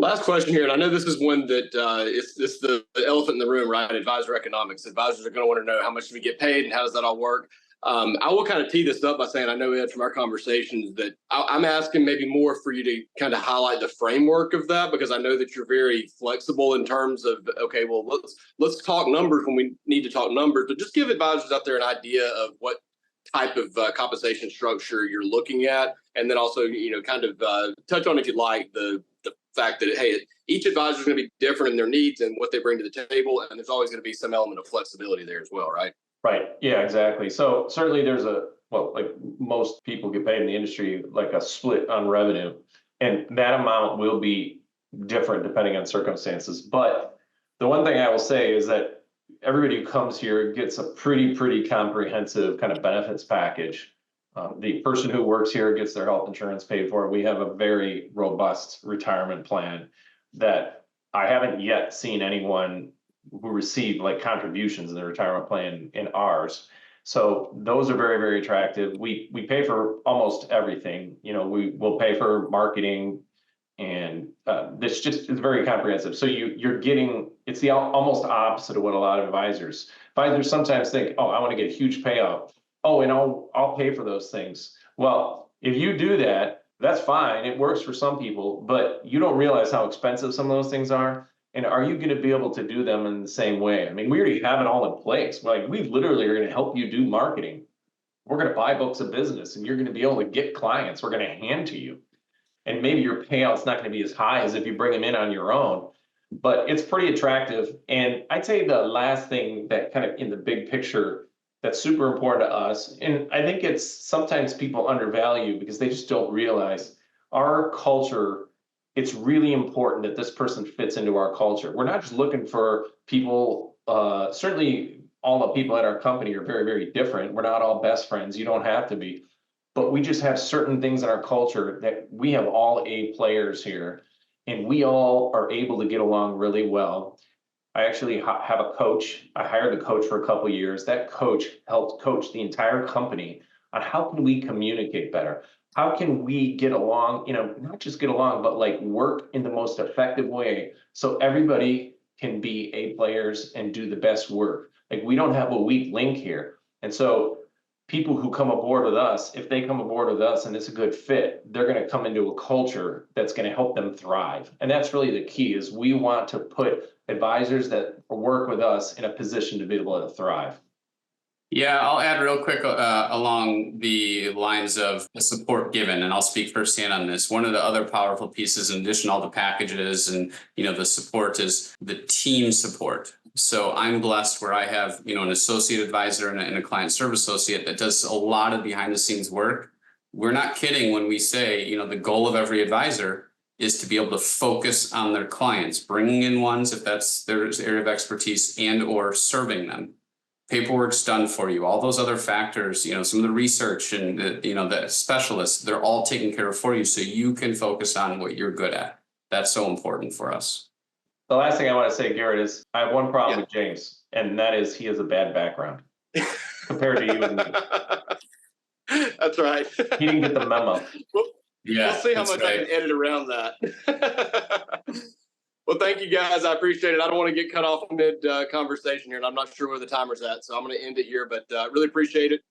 Last question here, and I know this is one that it's the elephant in the room, right? Advisor economics. Advisors are going to want to know how much do we get paid and how does that all work. I will kind of tee this up by saying I know, Ed, from our conversations that I'm asking maybe more for you to kind of highlight the framework of that, because I know that you're very flexible in terms of, okay, well, let's talk numbers when we need to talk numbers, but just give advisors out there an idea of what type of compensation structure you're looking at, and then also, kind of touch on, if you like, the fact that, hey, each advisor is going to be different in their needs and what they bring to the table, and there's always going to be some element of flexibility there as well, right? Right. Yeah, exactly. So certainly there's like most people get paid in the industry, like a split on revenue, and that amount will be different depending on circumstances. But the one thing I will say is that everybody who comes here gets a pretty comprehensive kind of benefits package. The person who works here gets their health insurance paid for. We have a very robust retirement plan that I haven't yet seen anyone who receive like contributions in the retirement plan in ours. So those are very attractive. We pay for almost everything. We will pay for marketing, and this just is very comprehensive. So you're getting, it's the almost opposite of what a lot of advisors sometimes think, oh, I want to get a huge payout. Oh, and I'll pay for those things. Well, if you do that, that's fine. It works for some people, but you don't realize how expensive some of those things are. And are you going to be able to do them in the same way? I mean, we already have it all in place. Like, we literally are going to help you do marketing. We're going to buy books of business, and you're going to be able to get clients. We're going to hand to you. And maybe your payout's not going to be as high as if you bring them in on your own, but it's pretty attractive. And I'd say the last thing that kind of in the big picture that's super important to us, and I think it's sometimes people undervalue because they just don't realize our culture. It's really important that this person fits into our culture. We're not just looking for people, certainly all the people at our company are very different. We're not all best friends. You don't have to be. But we just have certain things in our culture that we have all A players here, and we all are able to get along really well. I actually have a coach. I hired a coach for a couple of years. That coach helped coach the entire company on how can we communicate better? How can we get along, not just get along, but like work in the most effective way so everybody can be A players and do the best work. Like, we don't have a weak link here. And so people who come aboard with us, if they come aboard with us and it's a good fit, they're going to come into a culture that's going to help them thrive. And that's really the key, is we want to put advisors that work with us in a position to be able to thrive. Yeah, I'll add real quick along the lines of the support given, and I'll speak firsthand on this. One of the other powerful pieces, in addition to all the packages and the support, is the team support. So I'm blessed where I have an associate advisor and a client service associate that does a lot of behind the scenes work. We're not kidding when we say the goal of every advisor is to be able to focus on their clients, bringing in ones if that's their area of expertise, and or serving them. Paperwork's done for you. All those other factors, some of the research and the specialists, they're all taken care of for you, so you can focus on what you're good at. That's so important for us. The last thing I want to say, Garrett, is I have one problem with James, and that is he has a bad background compared to you and me. That's right. He didn't get the memo. We'll see how much I can edit around that. Well, thank you, guys. I appreciate it. I don't want to get cut off mid conversation here, and I'm not sure where the timer's at, so I'm going to end it here, but really appreciate it.